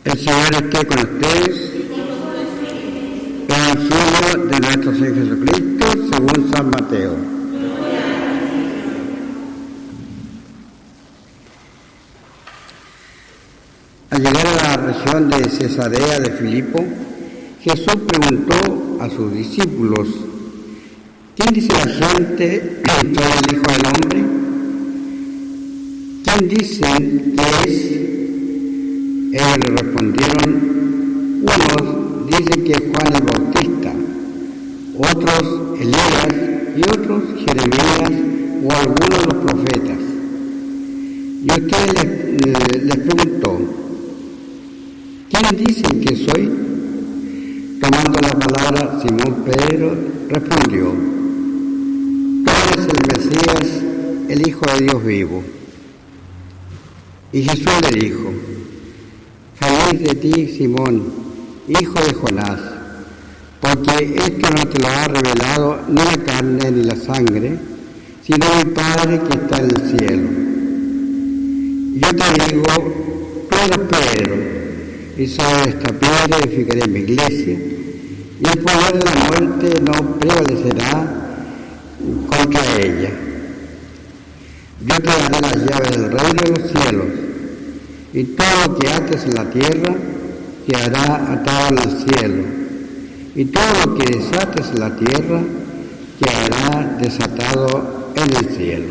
El Señor esté con ustedes. Evangelio de nuestro Señor Jesucristo según San Mateo. Al llegar a la región de Cesarea de Filipo, Jesús preguntó a sus discípulos: ¿quién dice la gente que es el Hijo del Hombre? ¿Quién dicen que es? Ellos le respondieron: unos dicen que es Juan el Bautista, otros Elías y otros Jeremías o algunos de los profetas. Y usted les preguntó: ¿quién dicen que soy? Tomando la palabra, Simón Pedro respondió: tú eres el Mesías, el Hijo de Dios vivo. Y Jesús le dijo: feliz de ti, Simón, hijo de Jonás, porque esto no te lo ha revelado ni la carne ni la sangre, sino mi Padre que está en el cielo. Yo te digo, tú eres Pedro, y sobre esta piedra edificaré mi iglesia, y el poder de la muerte no prevalecerá contra ella. Yo te daré las llaves del reino de los cielos, y todo lo que ates en la tierra quedará atado en el cielo, y todo lo que desates en la tierra quedará desatado en el cielo.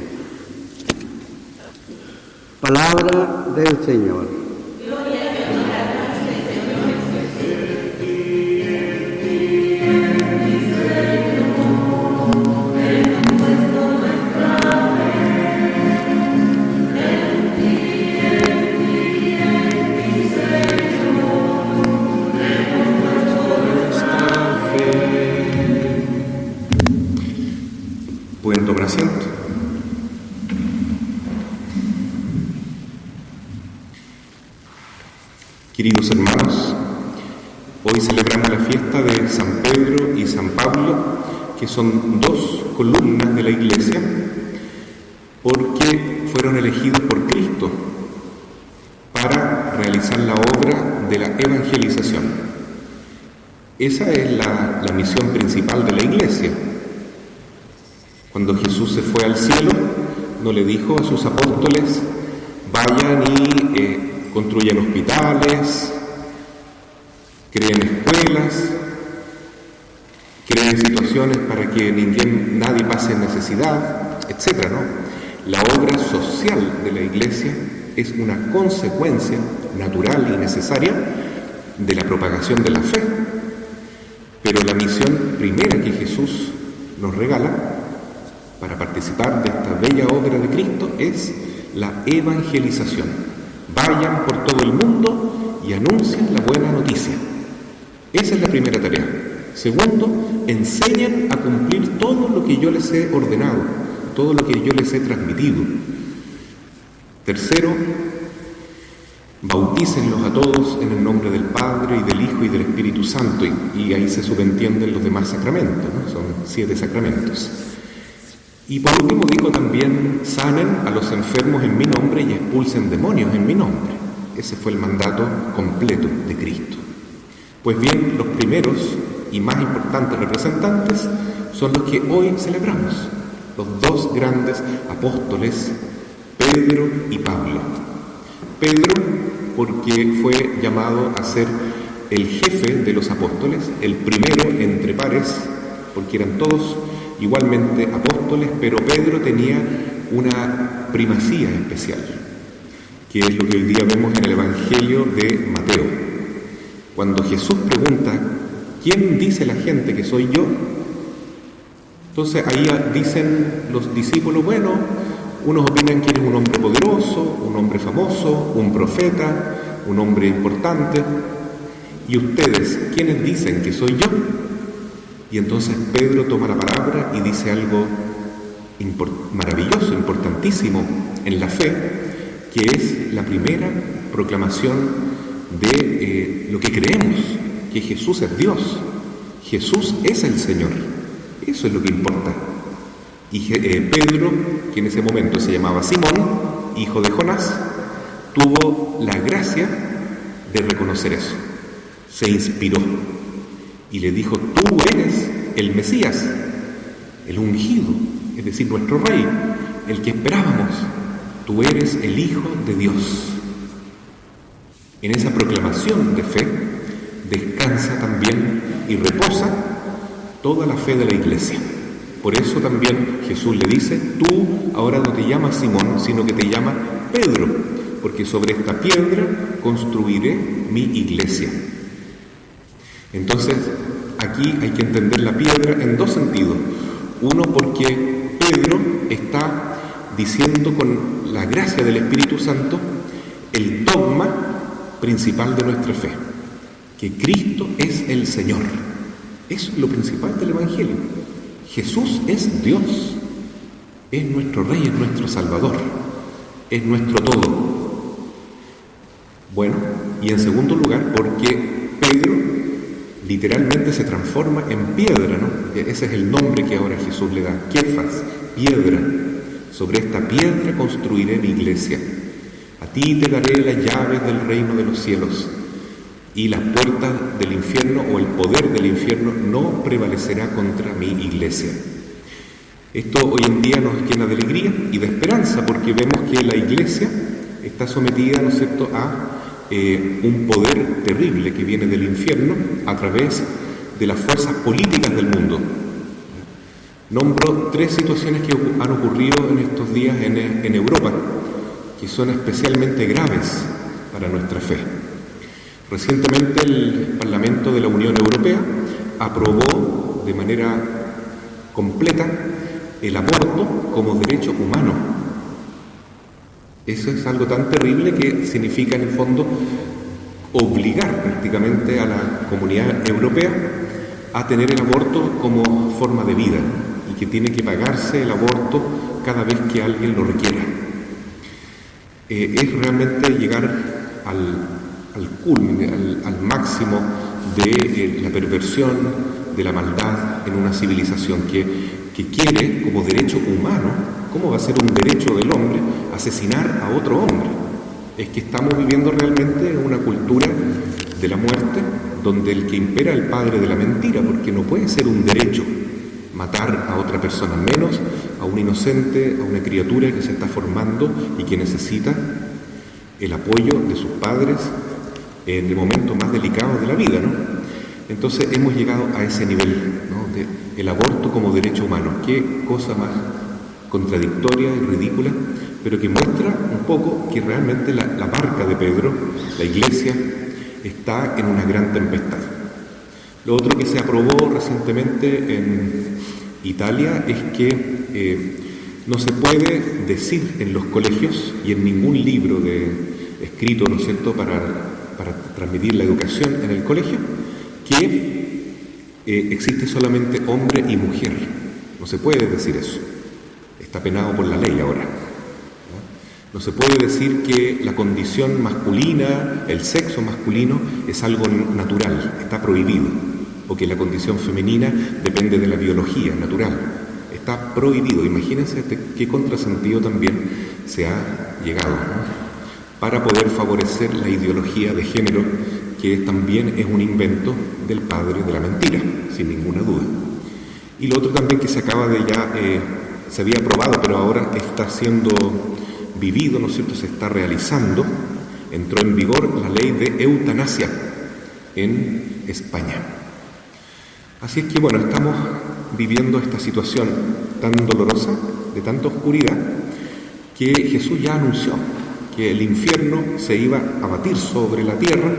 Palabra del Señor. Pueden tomar asiento. Queridos hermanos, hoy celebramos la fiesta de San Pedro y San Pablo, que son dos columnas de la Iglesia, porque fueron elegidos por Cristo para realizar la obra de la evangelización. Esa es la misión principal de la Iglesia. Cuando Jesús se fue al cielo, no le dijo a sus apóstoles: vayan y construyan hospitales, creen escuelas, creen situaciones para que nadie pase necesidad, etc. ¿no? La obra social de la Iglesia es una consecuencia natural y necesaria de la propagación de la fe. Pero la misión primera que Jesús nos regala para participar de esta bella obra de Cristo es la evangelización. Vayan por todo el mundo y anuncien la buena noticia. Esa es la primera tarea. Segundo, enseñen a cumplir todo lo que yo les he ordenado, todo lo que yo les he transmitido. Tercero, bautícenlos a todos en el nombre del Padre y del Hijo y del Espíritu Santo, y ahí se subentienden los demás sacramentos, ¿no? Son 7 sacramentos. Y por último dijo también: sanen a los enfermos en mi nombre y expulsen demonios en mi nombre. Ese fue el mandato completo de Cristo. Pues bien, los primeros y más importantes representantes son los que hoy celebramos, los dos grandes apóstoles, Pedro y Pablo. Pedro, porque fue llamado a ser el jefe de los apóstoles, el primero entre pares, porque eran todos igualmente apóstoles, pero Pedro tenía una primacía especial, que es lo que hoy día vemos en el Evangelio de Mateo. Cuando Jesús pregunta: ¿quién dice la gente que soy yo? Entonces ahí dicen los discípulos: bueno, unos opinan que eres un hombre poderoso, un hombre famoso, un profeta, un hombre importante. ¿Y ustedes, quiénes dicen que soy yo? Y entonces Pedro toma la palabra y dice algo maravilloso, importantísimo en la fe, que es la primera proclamación de lo que creemos, que Jesús es Dios, Jesús es el Señor. Eso es lo que importa. Y Pedro, que en ese momento se llamaba Simón, hijo de Jonás, tuvo la gracia de reconocer eso. Se inspiró y le dijo: tú eres el Mesías, el ungido, es decir, nuestro Rey, el que esperábamos. Tú eres el Hijo de Dios. En esa proclamación de fe descansa también y reposa toda la fe de la Iglesia. Por eso también Jesús le dice: tú ahora no te llamas Simón, sino que te llamas Pedro, porque sobre esta piedra construiré mi iglesia. Entonces, aquí hay que entender la piedra en dos sentidos. Uno, porque Pedro está diciendo con la gracia del Espíritu Santo el dogma principal de nuestra fe, que Cristo es el Señor. Eso es lo principal del Evangelio. Jesús es Dios, es nuestro Rey, es nuestro Salvador, es nuestro todo. Bueno, y en segundo lugar, porque Pedro literalmente se transforma en piedra, ¿no? Ese es el nombre que ahora Jesús le da, Kefas, piedra. Sobre esta piedra construiré mi iglesia. A ti te daré las llaves del reino de los cielos, y las puertas del infierno o el poder del infierno no prevalecerá contra mi iglesia. Esto hoy en día nos llena de alegría y de esperanza, porque vemos que la iglesia está sometida, ¿no es cierto?, a un poder terrible que viene del infierno a través de las fuerzas políticas del mundo. Nombro 3 situaciones que han ocurrido en estos días en Europa, que son especialmente graves para nuestra fe. Recientemente el Parlamento de la Unión Europea aprobó de manera completa el aborto como derecho humano. Eso es algo tan terrible que significa en el fondo obligar prácticamente a la comunidad europea a tener el aborto como forma de vida y que tiene que pagarse el aborto cada vez que alguien lo requiera. Es realmente llegar al culmine, al máximo de la perversión, de la maldad en una civilización que quiere como derecho humano. ¿Cómo va a ser un derecho del hombre asesinar a otro hombre? Es que estamos viviendo realmente en una cultura de la muerte donde el que impera es el padre de la mentira, porque no puede ser un derecho matar a otra persona, menos a un inocente, a una criatura que se está formando y que necesita el apoyo de sus padres en el momento más delicado de la vida, ¿no? Entonces hemos llegado a ese nivel, ¿no?, de el aborto como derecho humano. Qué cosa más contradictoria y ridícula, pero que muestra un poco que realmente la barca de Pedro, la iglesia, está en una gran tempestad. Lo otro que se aprobó recientemente en Italia es que no se puede decir en los colegios y en ningún libro escrito, ¿no es cierto?, para transmitir la educación en el colegio, que existe solamente hombre y mujer. No se puede decir eso. Está penado por la ley ahora. No se puede decir que la condición masculina, el sexo masculino, es algo natural, está prohibido. O que la condición femenina depende de la biología natural. Está prohibido. Imagínense qué contrasentido también se ha llegado, ¿no?, para poder favorecer la ideología de género, que también es un invento del padre de la mentira, sin ninguna duda. Y lo otro también que se acaba de se había aprobado, pero ahora está siendo vivido, ¿no es cierto?, se está realizando, entró en vigor la ley de eutanasia en España. Así es que, bueno, estamos viviendo esta situación tan dolorosa, de tanta oscuridad, que Jesús ya anunció que el infierno se iba a batir sobre la tierra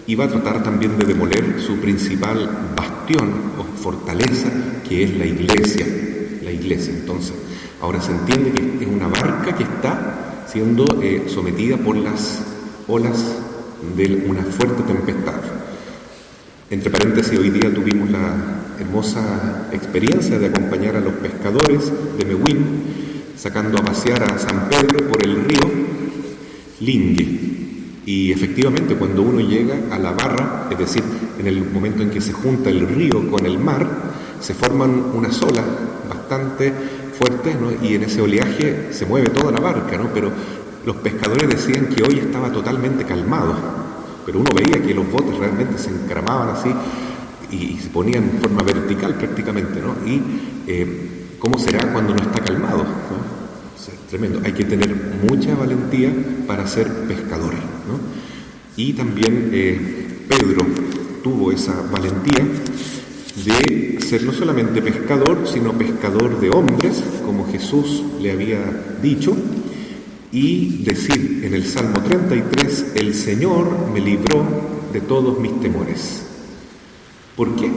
y va a tratar también de demoler su principal bastión o fortaleza, que es la iglesia. La iglesia, entonces, ahora se entiende que es una barca que está siendo sometida por las olas de una fuerte tempestad. Entre paréntesis, hoy día tuvimos la hermosa experiencia de acompañar a los pescadores de Mewin, sacando a pasear a San Pedro por el río Lingue. Y efectivamente, cuando uno llega a la barra, es decir, en el momento en que se junta el río con el mar, se forman unas olas bastante fuertes, ¿no?, y en ese oleaje se mueve toda la barca, ¿no? Pero los pescadores decían que hoy estaba totalmente calmado, pero uno veía que los botes realmente se encaramaban así y se ponían en forma vertical prácticamente, ¿no? Y ¿cómo será cuando no está calmado, ¿no? O sea, es tremendo. Hay que tener mucha valentía para ser pescador, ¿no? Y también Pedro tuvo esa valentía de ser no solamente pescador, sino pescador de hombres, como Jesús le había dicho, y decir en el Salmo 33, el Señor me libró de todos mis temores. ¿Por qué?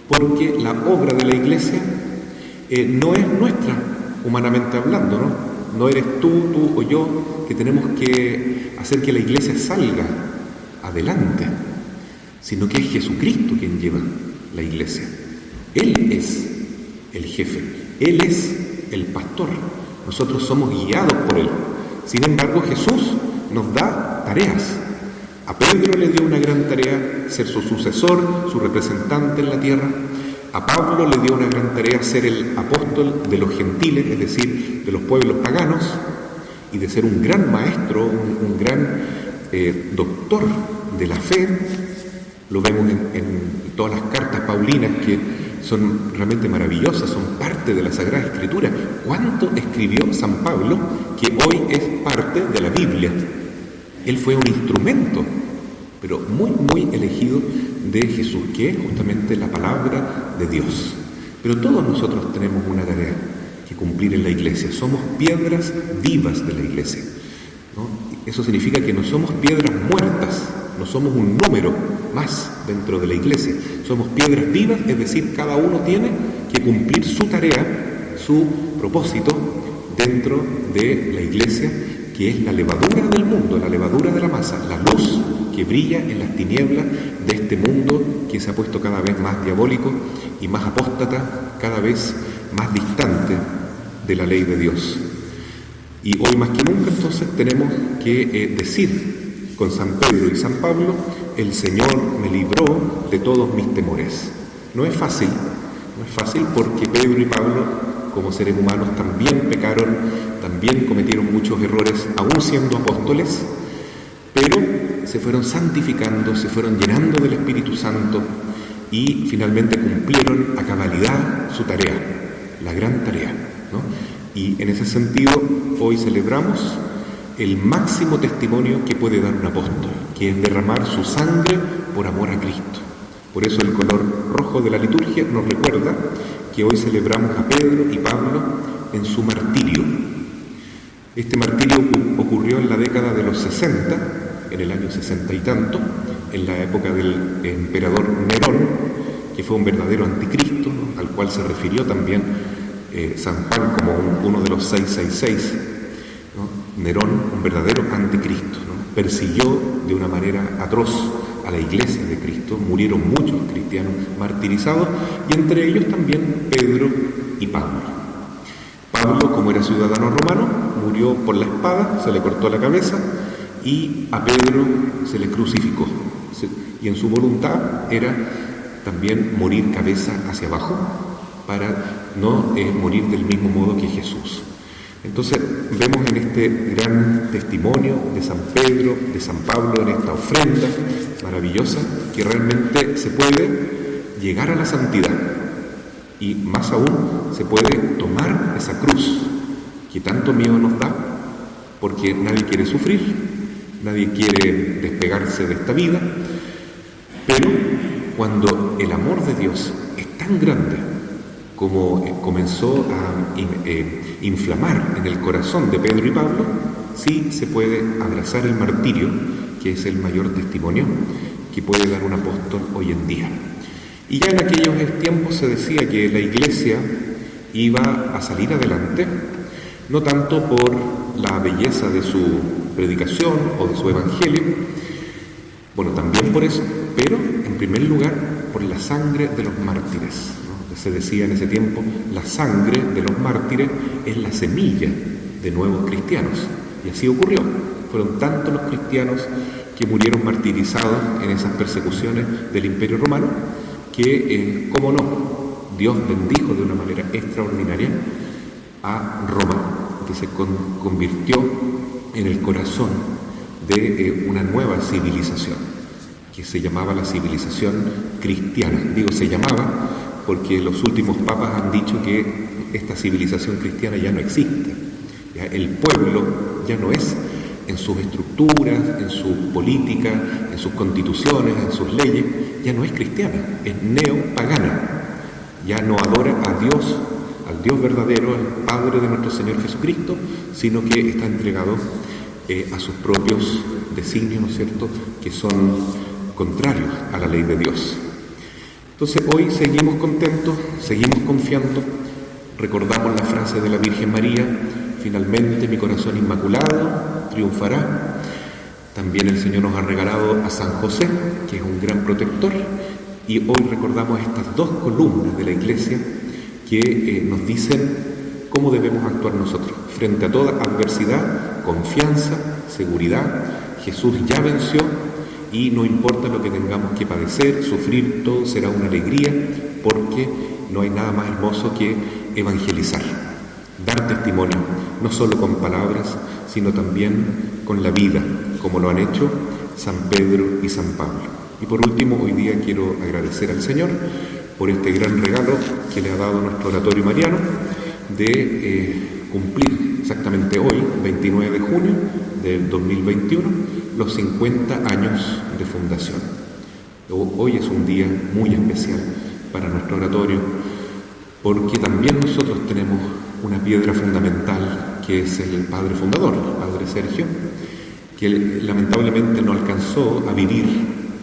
Porque la obra de la Iglesia no es nuestra, humanamente hablando, ¿no? No eres tú o yo que tenemos que hacer que la Iglesia salga adelante, sino que es Jesucristo quien lleva la Iglesia. Él es el jefe, Él es el pastor. Nosotros somos guiados por Él. Sin embargo, Jesús nos da tareas. A Pedro le dio una gran tarea ser su sucesor, su representante en la tierra. A Pablo le dio una gran tarea ser el apóstol de los gentiles, es decir, de los pueblos paganos, y de ser un gran maestro, un gran doctor de la fe. Lo vemos en todas las cartas paulinas, que son realmente maravillosas, son parte de la Sagrada Escritura. ¿Cuánto escribió San Pablo que hoy es parte de la Biblia? Él fue un instrumento, pero muy, muy elegido de Jesús, que es justamente la palabra de Dios. Pero todos nosotros tenemos una tarea que cumplir en la Iglesia. Somos piedras vivas de la Iglesia, ¿no? Eso significa que no somos piedras muertas, no somos un número más dentro de la Iglesia. Somos piedras vivas, es decir, cada uno tiene que cumplir su tarea, su propósito dentro de la Iglesia, que es la levadura del mundo, la levadura de la masa, la luz que brilla en las tinieblas de este mundo que se ha puesto cada vez más diabólico y más apóstata, cada vez más distante de la ley de Dios. Y hoy más que nunca entonces tenemos que decir con San Pedro y San Pablo, el Señor me libró de todos mis temores. No es fácil porque Pedro y Pablo, como seres humanos, también pecaron, también cometieron muchos errores, aún siendo apóstoles, pero se fueron santificando, se fueron llenando del Espíritu Santo y finalmente cumplieron a cabalidad su tarea, la gran tarea, ¿no? Y en ese sentido, hoy celebramos el máximo testimonio que puede dar un apóstol, que es derramar su sangre por amor a Cristo. Por eso el color rojo de la liturgia nos recuerda que hoy celebramos a Pedro y Pablo en su martirio. Este martirio ocurrió en la década de los 60, en el año 60 y tanto, en la época del emperador Nerón, que fue un verdadero anticristo, ¿no? Al cual se refirió también San Juan como uno de los 666, ¿no? Nerón, un verdadero anticristo, ¿no? Persiguió de una manera atroz a la Iglesia de Cristo, murieron muchos cristianos martirizados, y entre ellos también Pedro y Pablo. Pablo, como era ciudadano romano, murió por la espada, se le cortó la cabeza, y a Pedro se le crucificó. Y en su voluntad era también morir cabeza hacia abajo, para no morir del mismo modo que Jesús. Entonces vemos en este gran testimonio de San Pedro, de San Pablo, en esta ofrenda maravillosa, que realmente se puede llegar a la santidad, y más aún se puede tomar esa cruz que tanto miedo nos da, porque nadie quiere sufrir, nadie quiere despegarse de esta vida, pero cuando el amor de Dios es tan grande como comenzó a inflamar en el corazón de Pedro y Pablo, sí se puede abrazar el martirio, que es el mayor testimonio que puede dar un apóstol hoy en día. Y ya en aquellos tiempos se decía que la Iglesia iba a salir adelante, no tanto por la belleza de su predicación o de su evangelio, bueno, también por eso, pero en primer lugar por la sangre de los mártires, ¿no? Se decía en ese tiempo, la sangre de los mártires es la semilla de nuevos cristianos, y así ocurrió. Fueron tantos los cristianos que murieron martirizados en esas persecuciones del Imperio Romano, que, cómo no, Dios bendijo de una manera extraordinaria a Roma, que se convirtió en el corazón de una nueva civilización, que se llamaba la civilización cristiana. Digo se llamaba porque los últimos papas han dicho que esta civilización cristiana ya no existe. Ya el pueblo ya no es, en sus estructuras, en su política, en sus constituciones, en sus leyes, ya no es cristiana, es neopagana. Ya no adora a Dios, al Dios verdadero, al Padre de nuestro Señor Jesucristo, sino que está entregado a sus propios designios, ¿no es cierto?, que son contrarios a la ley de Dios. Entonces hoy seguimos contentos, seguimos confiando, recordamos la frase de la Virgen María: finalmente mi corazón inmaculado triunfará. También el Señor nos ha regalado a San José, que es un gran protector, y hoy recordamos estas dos columnas de la Iglesia que nos dicen cómo debemos actuar nosotros frente a toda adversidad: confianza, seguridad. Jesús ya venció y no importa lo que tengamos que padecer, sufrir, todo será una alegría, porque no hay nada más hermoso que evangelizar, dar testimonio, no solo con palabras, sino también con la vida, como lo han hecho San Pedro y San Pablo. Y por último, hoy día quiero agradecer al Señor por este gran regalo que le ha dado nuestro oratorio mariano de cumplir exactamente hoy, 29 de junio del 2021, los 50 años de fundación. Hoy es un día muy especial para nuestro oratorio, porque también nosotros tenemos una piedra fundamental, que es el padre fundador, el padre Sergio, que lamentablemente no alcanzó a vivir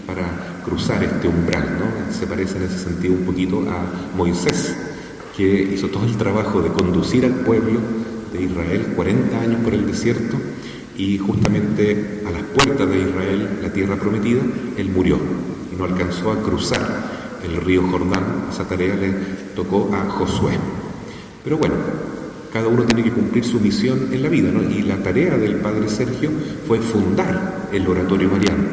para cruzar este umbral, ¿no? Se parece en ese sentido un poquito a Moisés, que hizo todo el trabajo de conducir al pueblo de Israel 40 años por el desierto, y justamente a las puertas de Israel, la tierra prometida, él murió y no alcanzó a cruzar el río Jordán. Esa tarea le tocó a Josué. Pero bueno, cada uno tiene que cumplir su misión en la vida, ¿no? Y la tarea del padre Sergio fue fundar el oratorio mariano.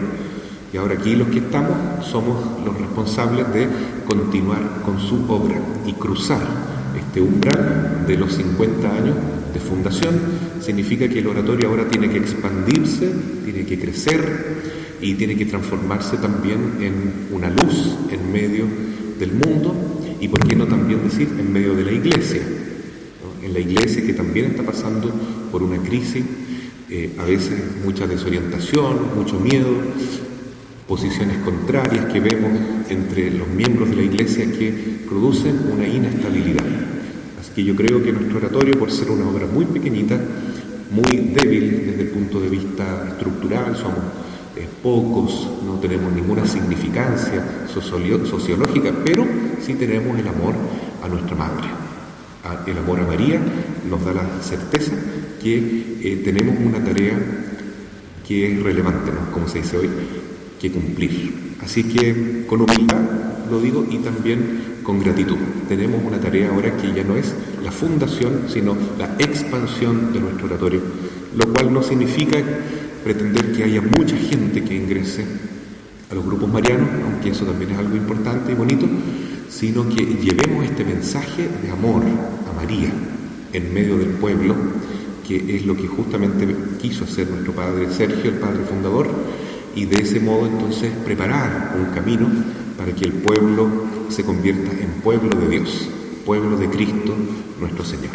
Y ahora aquí los que estamos somos los responsables de continuar con su obra y cruzar este umbral de los 50 años de fundación. Significa que el oratorio ahora tiene que expandirse, tiene que crecer y tiene que transformarse también en una luz en medio del mundo, y por qué no también decir en medio de la Iglesia, ¿no? En la Iglesia, que también está pasando por una crisis, a veces mucha desorientación, mucho miedo, posiciones contrarias que vemos entre los miembros de la Iglesia que producen una inestabilidad. Así que yo creo que nuestro oratorio, por ser una obra muy pequeñita, muy débil desde el punto de vista estructural, somos pocos, no tenemos ninguna significancia sociológica, pero sí tenemos el amor a nuestra Madre. El amor a María nos da la certeza que tenemos una tarea que es relevante, ¿no?, como se dice hoy, que cumplir. Así que con humildad lo digo, y también con gratitud. Tenemos una tarea ahora que ya no es la fundación, sino la expansión de nuestro oratorio, lo cual no significa pretender que haya mucha gente que ingrese a los grupos marianos, aunque eso también es algo importante y bonito, sino que llevemos este mensaje de amor a María en medio del pueblo, que es lo que justamente quiso hacer nuestro padre Sergio, el padre fundador, y de ese modo entonces preparar un camino para que el pueblo se convierta en pueblo de Dios, pueblo de Cristo nuestro Señor.